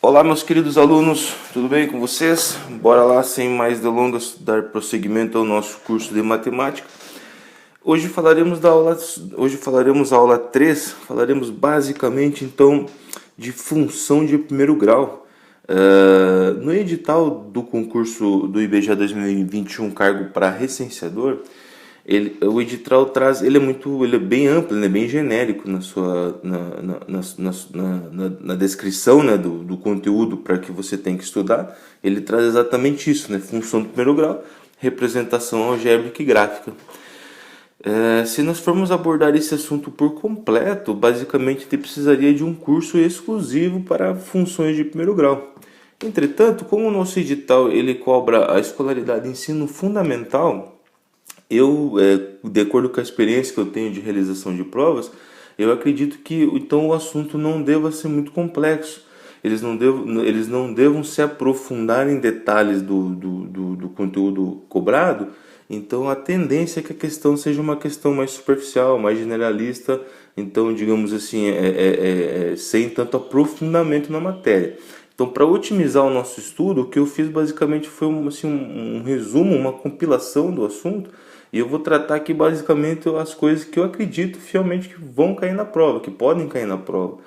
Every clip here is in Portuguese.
Olá, meus queridos alunos, tudo bem com vocês? Bora lá, sem mais delongas, dar prosseguimento ao nosso curso de matemática. Hoje falaremos a aula 3, falaremos basicamente então de função de primeiro grau. No edital do concurso do IBGE 2021, cargo para recenseador, o edital traz, ele é bem amplo, ele é bem genérico na descrição, né, do conteúdo para que você tem que estudar. Ele traz exatamente isso, né, função do primeiro grau, representação algébrica e gráfica. Se nós formos abordar esse assunto por completo, basicamente ele precisaria de um curso exclusivo para funções de primeiro grau. Entretanto, como o nosso edital ele cobra a escolaridade ensino fundamental, de acordo com a experiência que eu tenho de realização de provas, eu acredito que então o assunto não deva ser muito complexo. Eles não devam se aprofundar em detalhes do conteúdo cobrado. Então a tendência é que a questão seja uma questão mais superficial, mais generalista, então digamos assim, sem tanto aprofundamento na matéria. Então, para otimizar o nosso estudo, o que eu fiz basicamente foi um resumo, uma compilação do assunto, e eu vou tratar aqui basicamente as coisas que eu acredito fielmente que vão cair na prova, que podem cair na prova.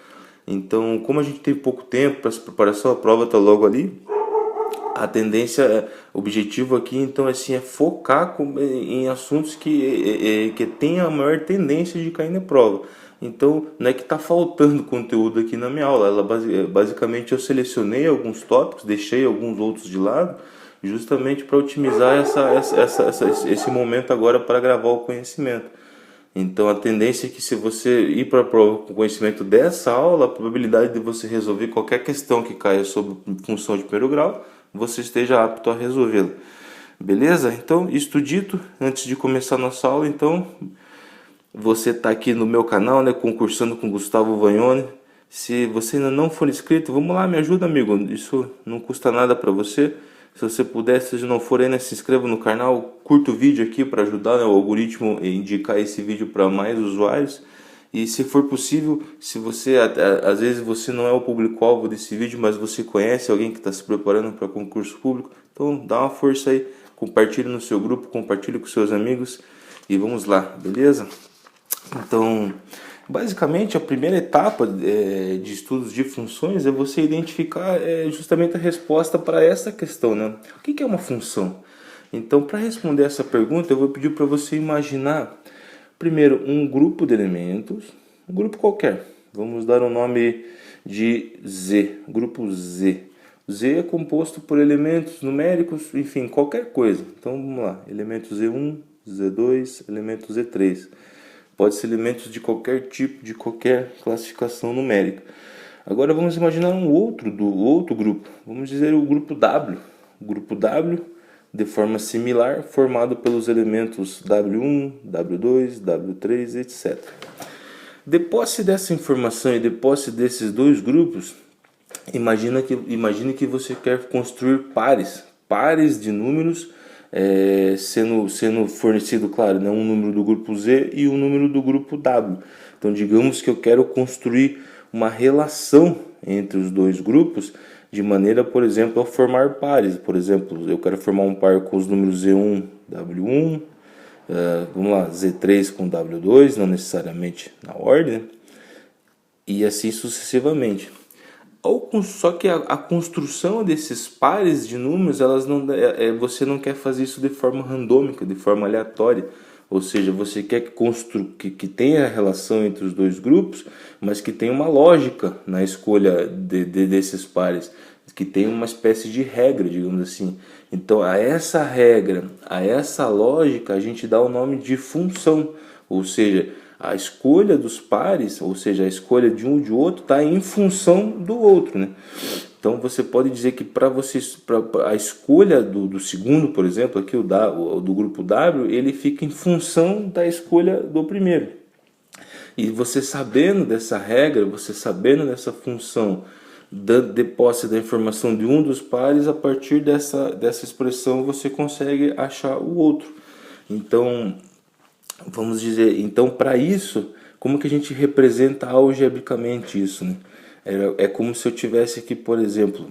Então, como a gente tem pouco tempo para essa preparação, a prova está logo ali, a tendência, o objetivo aqui então assim, é focar em assuntos que tenham a maior tendência de cair na prova. Então não é que está faltando conteúdo aqui na minha aula, basicamente eu selecionei alguns tópicos, deixei alguns outros de lado, justamente para otimizar esse momento agora para gravar o conhecimento. Então a tendência é que se você ir para a prova com conhecimento dessa aula, a probabilidade de você resolver qualquer questão que caia sobre função de primeiro grau, você esteja apto a resolvê-la. Beleza? Então, isto dito, antes de começar a nossa aula, então, você está aqui no meu canal, né, concursando com Gustavo Vagnoni. Se você ainda não for inscrito, vamos lá, me ajuda, amigo. Isso não custa nada para você. Se você puder, se não for ainda, se inscreva no canal, curta o vídeo aqui para ajudar, né, o algoritmo a indicar esse vídeo para mais usuários. E se for possível, se você, às vezes você não é o público-alvo desse vídeo, mas você conhece alguém que está se preparando para concurso público, então dá uma força aí, compartilhe no seu grupo, compartilhe com seus amigos e vamos lá, beleza? Então, basicamente a primeira etapa de estudos de funções é você identificar justamente a resposta para essa questão, né? O que é uma função? Então, para responder essa pergunta, eu vou pedir para você imaginar primeiro um grupo de elementos, um grupo qualquer. Vamos dar o nome de Z, grupo Z. Z é composto por elementos numéricos, enfim, qualquer coisa. Então vamos lá, elemento Z1, Z2, elemento Z3. Pode ser elementos de qualquer tipo, de qualquer classificação numérica. Agora vamos imaginar um outro grupo. Vamos dizer o grupo W. O grupo W, de forma similar, formado pelos elementos W1, W2, W3, etc. De posse dessa informação e de posse desses dois grupos, imagine que você quer construir pares de números, sendo fornecido, claro, né, um número do grupo Z e um número do grupo W. Então digamos que eu quero construir uma relação entre os dois grupos, de maneira, por exemplo, a formar pares. Por exemplo, eu quero formar um par com os números Z1, W1, vamos lá, Z3 com W2, não necessariamente na ordem, e assim sucessivamente. Só que a construção desses pares de números, você não quer fazer isso de forma randômica, de forma aleatória. Ou seja, você quer que tenha relação entre os dois grupos, mas que tenha uma lógica na escolha desses pares, que tenha uma espécie de regra, digamos assim. Então, a essa regra, a essa lógica, a gente dá o nome de função. Ou seja, a escolha dos pares, ou seja, a escolha de um e de outro, está em função do outro, né? Então você pode dizer que para a escolha do segundo, por exemplo, aqui do grupo W, ele fica em função da escolha do primeiro. E você sabendo dessa regra, você sabendo dessa função de posse da informação de um dos pares, a partir dessa expressão você consegue achar o outro. Então, vamos dizer, então para isso, como que a gente representa algebricamente isso, né? É como se eu tivesse aqui, por exemplo,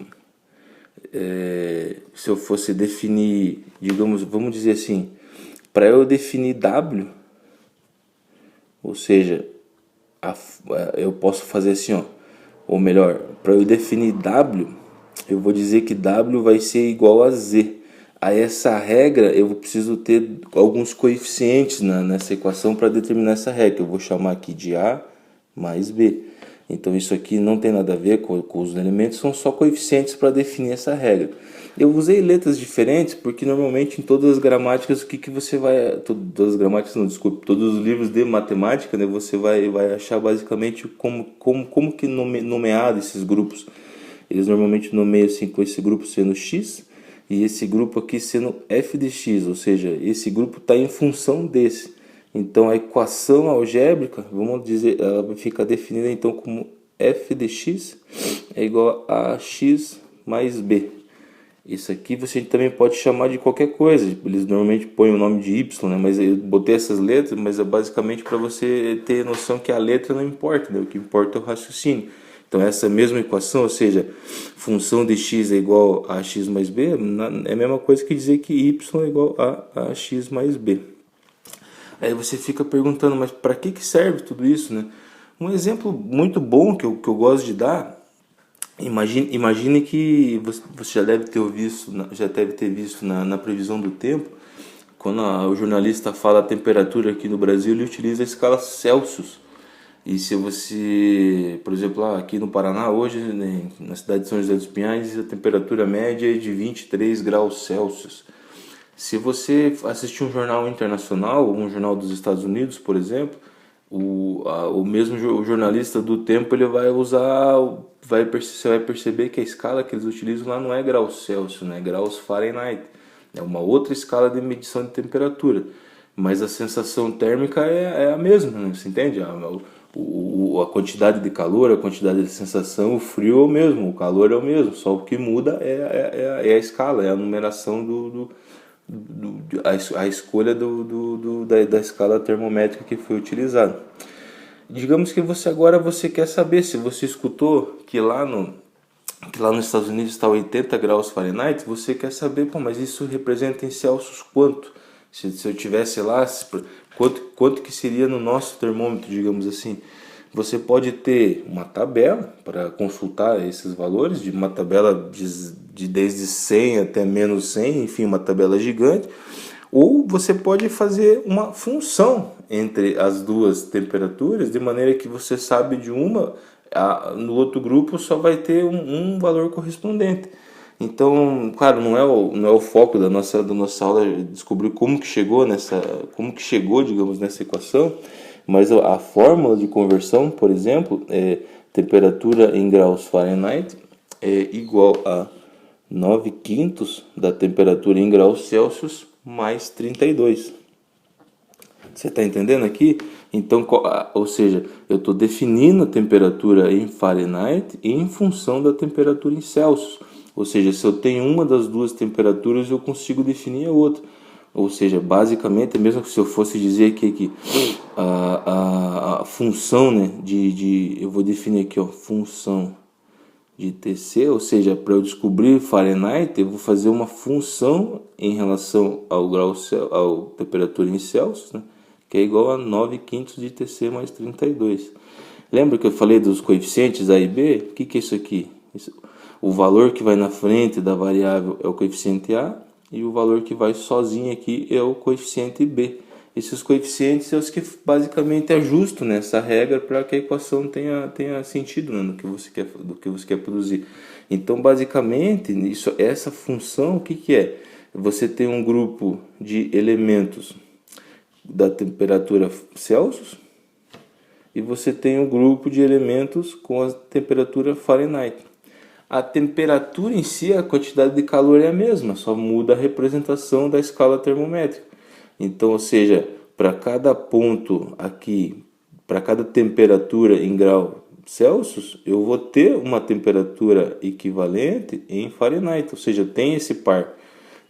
se eu fosse definir, digamos, vamos dizer assim, para eu definir W, ou seja, eu posso fazer assim, ó, ou melhor, para eu definir W, eu vou dizer que W vai ser igual a Z. Aí essa regra eu preciso ter alguns coeficientes nessa equação para determinar essa regra. Eu vou chamar aqui de A mais B. Então isso aqui não tem nada a ver com os elementos, são só coeficientes para definir essa regra. Eu usei letras diferentes porque normalmente em todas as gramáticas o que você vai... Todas as gramáticas não, desculpe, todos os livros de matemática, né, você vai achar basicamente como que nomeado esses grupos. Eles normalmente nomeiam assim com esse grupo sendo X e esse grupo aqui sendo f de x, ou seja, esse grupo está em função desse. Então a equação algébrica, vamos dizer, ela fica definida então como f de x é igual a x mais b. Isso aqui você também pode chamar de qualquer coisa. Eles normalmente põem o nome de y, né? Mas eu botei essas letras, mas é basicamente para você ter noção que a letra não importa, né? O que importa é o raciocínio. Então essa mesma equação, ou seja, função de x é igual a x mais b, é a mesma coisa que dizer que y é igual a x mais b. Aí você fica perguntando, mas para que serve tudo isso, né? Um exemplo muito bom que eu gosto de dar, imagine que você já deve ter visto na previsão do tempo, quando o jornalista fala a temperatura aqui no Brasil, ele utiliza a escala Celsius. E se você, por exemplo, aqui no Paraná hoje, né, na cidade de São José dos Pinhais, a temperatura média é de 23 graus Celsius. Se você assistir um jornal internacional, um jornal dos Estados Unidos, por exemplo, o mesmo jornalista do tempo ele vai usar, você vai perceber que a escala que eles utilizam lá não é graus Celsius, né, é graus Fahrenheit. É uma outra escala de medição de temperatura. Mas a sensação térmica é a mesma, né? Você entende? A quantidade de calor, a quantidade de sensação, o frio é o mesmo, o calor é o mesmo, só o que muda é a escala, é a numeração a escolha da escala termométrica que foi utilizada. Digamos que você quer saber, se você escutou que lá nos Estados Unidos está 80 graus Fahrenheit, você quer saber, pô, mas isso representa em Celsius quanto? Se eu tivesse lá, quanto que seria no nosso termômetro, digamos assim. Você pode ter uma tabela para consultar esses valores, de uma tabela desde 100 até menos 100, enfim, uma tabela gigante. Ou você pode fazer uma função entre as duas temperaturas, de maneira que você sabe de uma, no outro grupo só vai ter um valor correspondente. Então, claro, não é o foco da nossa aula descobrir como que chegou, digamos, nessa equação, mas a fórmula de conversão, por exemplo, é temperatura em graus Fahrenheit é igual a 9/5 da temperatura em graus Celsius mais 32. Você está entendendo aqui? Então, ou seja, eu estou definindo a temperatura em Fahrenheit em função da temperatura em Celsius. Ou seja, se eu tenho uma das duas temperaturas, eu consigo definir a outra. Ou seja, basicamente, mesmo que se eu fosse dizer que a função, né, eu vou definir aqui, ó, função de TC, ou seja, para eu descobrir Fahrenheit, eu vou fazer uma função em relação ao temperatura em Celsius, né, que é igual a 9/5 de TC mais 32. Lembra que eu falei dos coeficientes A e B? O que é isso aqui? O valor que vai na frente da variável é o coeficiente A e o valor que vai sozinho aqui é o coeficiente B. Esses coeficientes são os que basicamente ajustam nessa regra para que a equação tenha sentido, né, do que você quer produzir. Então, basicamente, essa função, o que é? Você tem um grupo de elementos da temperatura Celsius e você tem um grupo de elementos com a temperatura Fahrenheit. A temperatura em si, a quantidade de calor é a mesma, só muda a representação da escala termométrica. Então, ou seja, para cada ponto aqui, para cada temperatura em grau Celsius, eu vou ter uma temperatura equivalente em Fahrenheit, ou seja, tem esse par.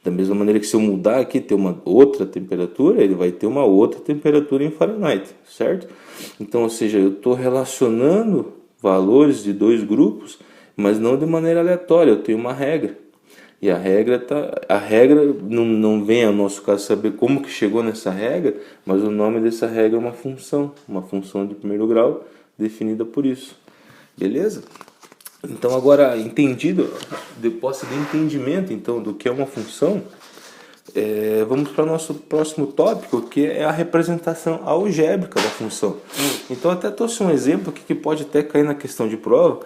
Da mesma maneira que se eu mudar aqui, ter uma outra temperatura, ele vai ter uma outra temperatura em Fahrenheit, certo? Então, ou seja, eu estou relacionando valores de dois grupos, mas não de maneira aleatória. Eu tenho uma regra. E a regra não vem ao nosso caso saber como que chegou nessa regra, mas o nome dessa regra é uma função de primeiro grau definida por isso. Beleza? Então agora entendido, de posse de entendimento então do que é uma função, vamos para o nosso próximo tópico, que é a representação algébrica da função. Então até trouxe um exemplo aqui que pode até cair na questão de prova,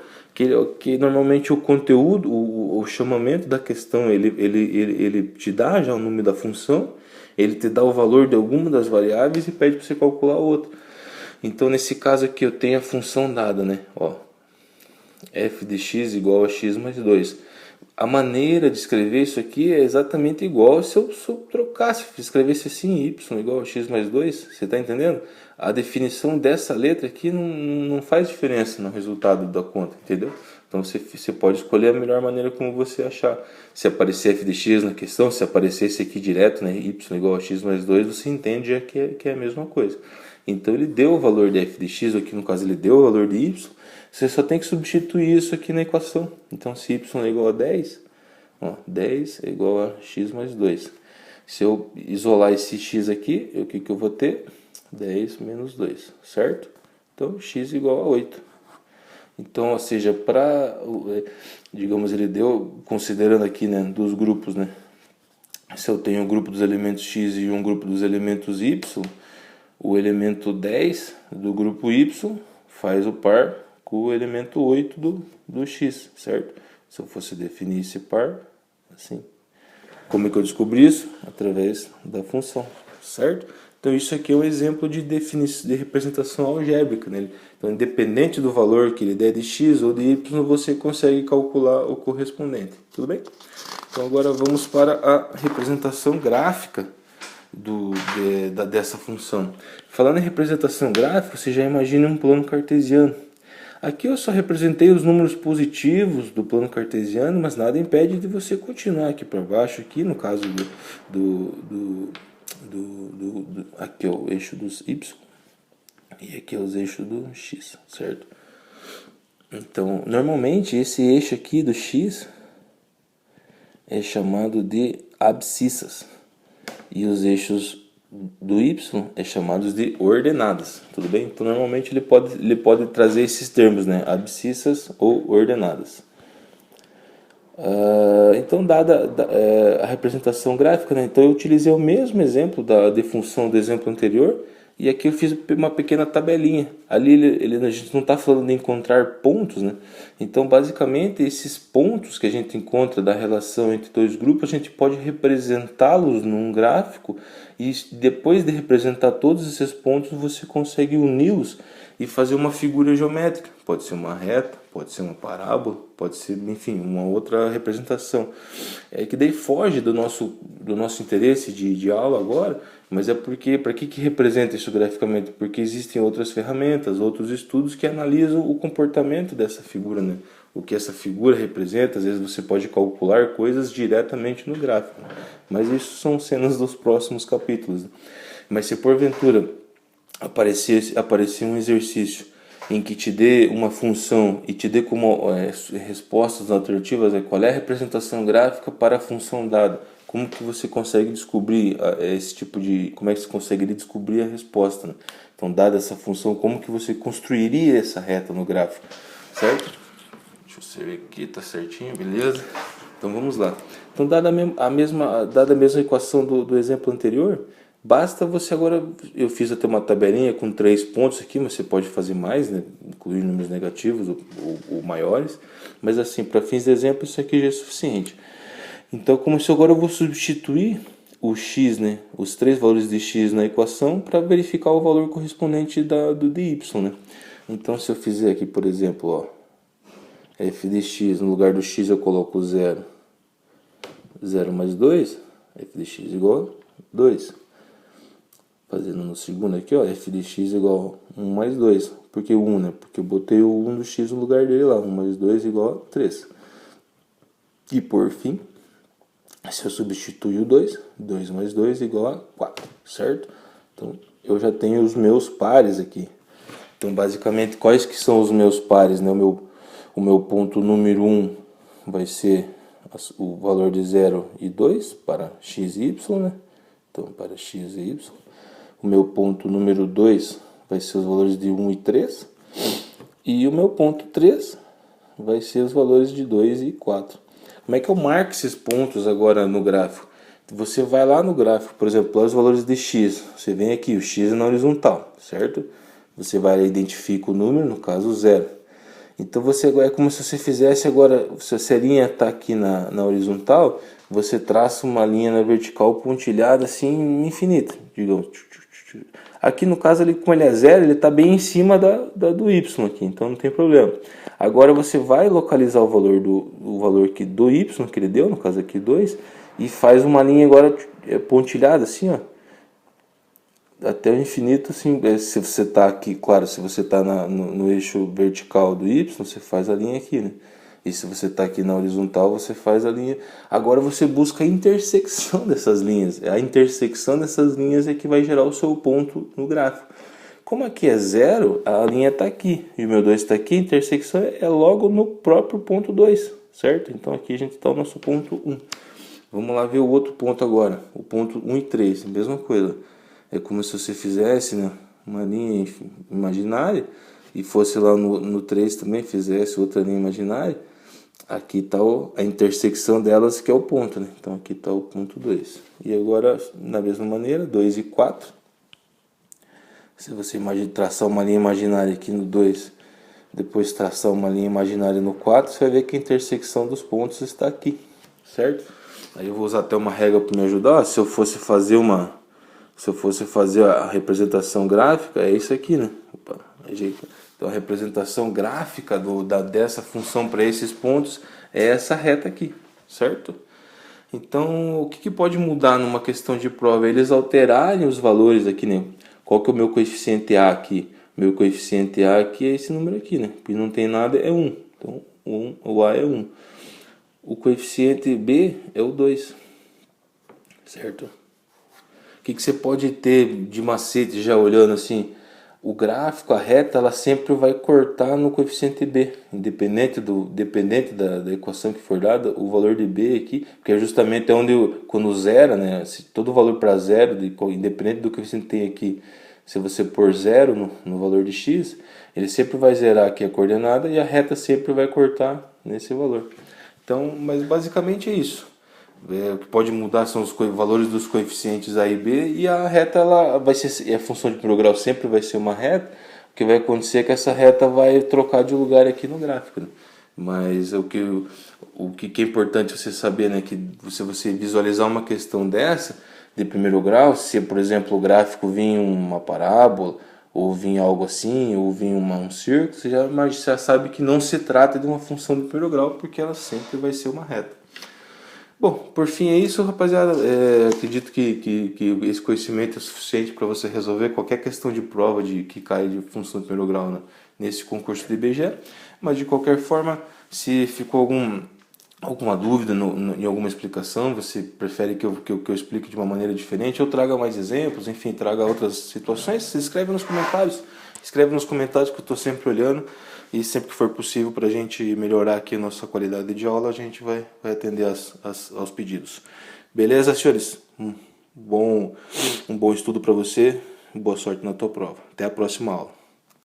que normalmente o conteúdo, o chamamento da questão, ele te dá já o nome da função, ele te dá o valor de alguma das variáveis e pede para você calcular outra. Então nesse caso aqui eu tenho a função dada, né? Ó, f de x igual a x mais 2. A maneira de escrever isso aqui é exatamente igual se eu trocasse, escrevesse assim, y igual a x mais 2, você está entendendo? A definição dessa letra aqui não faz diferença no resultado da conta, entendeu? Então você pode escolher a melhor maneira como você achar. Se aparecer f de x na questão, se aparecer esse aqui direto, né, y igual a x mais 2, você entende já que é a mesma coisa. Então ele deu o valor de f de x, aqui no caso ele deu o valor de y, você só tem que substituir isso aqui na equação. Então se y é igual a 10, ó, 10 é igual a x mais 2. Se eu isolar esse x aqui, o que eu vou ter? 10 menos 2, certo? Então x igual a 8. Então, ou seja, digamos, ele deu, considerando aqui, né, dos grupos, né? Se eu tenho um grupo dos elementos x e um grupo dos elementos y, o elemento 10 do grupo y faz o par com o elemento 8 do x, certo? Se eu fosse definir esse par, assim. Como é que eu descobri isso? Através da função, certo? Então isso aqui é um exemplo de definição, de representação algébrica, né? Então, independente do valor que ele der de x ou de y, você consegue calcular o correspondente, tudo bem? Então agora vamos para a representação gráfica dessa função. Falando em representação gráfica, você já imagina um plano cartesiano. Aqui eu só representei os números positivos do plano cartesiano, mas nada impede de você continuar aqui para baixo, aqui no caso aqui é o eixo dos y e aqui é os eixos do x, certo? Então, normalmente esse eixo aqui do x é chamado de abscissas e os eixos do y é chamados de ordenadas, tudo bem? Então normalmente ele pode trazer esses termos, né? Abscissas ou ordenadas. Então dada a representação gráfica, né? Então eu utilizei o mesmo exemplo de função do exemplo anterior e aqui eu fiz uma pequena tabelinha. Ali a gente não está falando de encontrar pontos, né? Então basicamente esses pontos que a gente encontra da relação entre dois grupos, a gente pode representá-los num gráfico e depois de representar todos esses pontos você consegue uni-los e fazer uma figura geométrica. Pode ser uma reta, pode ser uma parábola, pode ser, enfim, uma outra representação. É que daí foge do nosso interesse de aula agora, mas é porque, para que representa isso graficamente? Porque existem outras ferramentas, outros estudos que analisam o comportamento dessa figura, né? O que essa figura representa, às vezes você pode calcular coisas diretamente no gráfico. Mas isso são cenas dos próximos capítulos. Mas se porventura aparecer um exercício em que te dê uma função e te dê como respostas alternativas, qual é a representação gráfica para a função dada? Como que você consegue descobrir como é que você consegue descobrir a resposta, né? Então, dada essa função, como que você construiria essa reta no gráfico, certo? Deixa eu ver aqui, tá certinho, beleza? Então vamos lá. Então, dada a mesma equação do exemplo anterior, basta você agora, eu fiz até uma tabelinha com 3 pontos aqui, mas você pode fazer mais, né? Incluir números negativos ou maiores, mas assim, para fins de exemplo, isso aqui já é suficiente. Então, como se agora eu vou substituir o x, né? Os 3 valores de x na equação para verificar o valor correspondente do de y, né? Então, se eu fizer aqui, por exemplo, ó, f de x, no lugar do x eu coloco 0, 0 mais 2, f de x igual a 2. Fazendo no segundo aqui, ó, f de x igual a 1 mais 2. Por que 1, né? Porque eu botei o 1 do x no lugar dele lá. 1 mais 2 igual a 3. E por fim, se eu substituir o 2, 2 mais 2 igual a 4, certo? Então, eu já tenho os meus pares aqui. Então, basicamente, quais que são os meus pares, né? O meu ponto número 1 vai ser o valor de 0 e 2 para x e y, né? Então, para x e y. O meu ponto número 2 vai ser os valores de 1 e 3. E o meu ponto 3 vai ser os valores de 2 e 4. Como é que eu marco esses pontos agora no gráfico? Você vai lá no gráfico, por exemplo, os valores de x. Você vem aqui, o x é na horizontal, certo? Você vai identifica o número, no caso 0. Então você é como se você fizesse agora, se a linha está aqui na horizontal, você traça uma linha na vertical pontilhada assim infinita, digamos. Aqui no caso, ele, como ele é 0, ele está bem em cima do y aqui, então não tem problema. Agora você vai localizar o valor aqui do y que ele deu, no caso aqui 2, e faz uma linha agora pontilhada assim, ó, até o infinito, assim. Se você está aqui, claro, se você está no eixo vertical do y, você faz a linha aqui, né? E se você está aqui na horizontal, você faz a linha. Agora você busca a intersecção dessas linhas. A intersecção dessas linhas é que vai gerar o seu ponto no gráfico. Como aqui é 0, a linha está aqui e o meu 2 está aqui, a intersecção é logo no próprio ponto 2, certo? Então aqui a gente está no nosso ponto 1. Vamos lá ver o outro ponto agora, o ponto 1 e 3, mesma coisa. É como se você fizesse, né, uma linha imaginária e fosse lá no 3 também, fizesse outra linha imaginária. Aqui está a intersecção delas, que é o ponto, né? Então aqui está o ponto 2. E agora, da mesma maneira, 2 e 4. Se você traçar uma linha imaginária aqui no 2, depois traçar uma linha imaginária no 4, você vai ver que a intersecção dos pontos está aqui, certo? Aí eu vou usar até uma regra para me ajudar. Se eu fosse fazer a representação gráfica, é isso aqui, né? Opa, então a representação gráfica dessa função para esses pontos é essa reta aqui, certo? Então o que pode mudar numa questão de prova? Eles alterarem os valores aqui, né? Qual que é o meu coeficiente A aqui? Meu coeficiente A aqui é esse número aqui, né? Porque não tem nada, é 1. Então o A é 1. O coeficiente B é o 2, certo? O que você pode ter de macete já olhando assim? O gráfico, a reta, ela sempre vai cortar no coeficiente B, independente da equação que for dada, o valor de B aqui, que é justamente onde, quando zera, né, se todo valor para zero, independente do que você tem aqui, se você pôr zero no valor de x, ele sempre vai zerar aqui a coordenada e a reta sempre vai cortar nesse valor. Então, mas basicamente é isso. O que pode mudar são os valores dos coeficientes A e B, e a reta, ela vai ser, a função de primeiro grau sempre vai ser uma reta. O que vai acontecer é que essa reta vai trocar de lugar aqui no gráfico, né? Mas o que é importante você saber, né, que se você visualizar uma questão dessa de primeiro grau, se por exemplo o gráfico vinha uma parábola, ou vinha algo assim, ou vinha um círculo, você já sabe que não se trata de uma função de primeiro grau, porque ela sempre vai ser uma reta. Bom, por fim é isso, rapaziada. Acredito que esse conhecimento é suficiente para você resolver qualquer questão de prova que cai de função de primeiro grau, né, nesse concurso do IBGE. Mas de qualquer forma, se ficou alguma dúvida em alguma explicação, você prefere que eu explique de uma maneira diferente, eu traga mais exemplos, enfim, traga outras situações, se inscreve nos comentários. Escreve nos comentários que eu estou sempre olhando, e sempre que for possível para a gente melhorar aqui a nossa qualidade de aula, a gente vai atender aos pedidos. Beleza, senhores? Um bom estudo para você, boa sorte na tua prova. Até a próxima aula.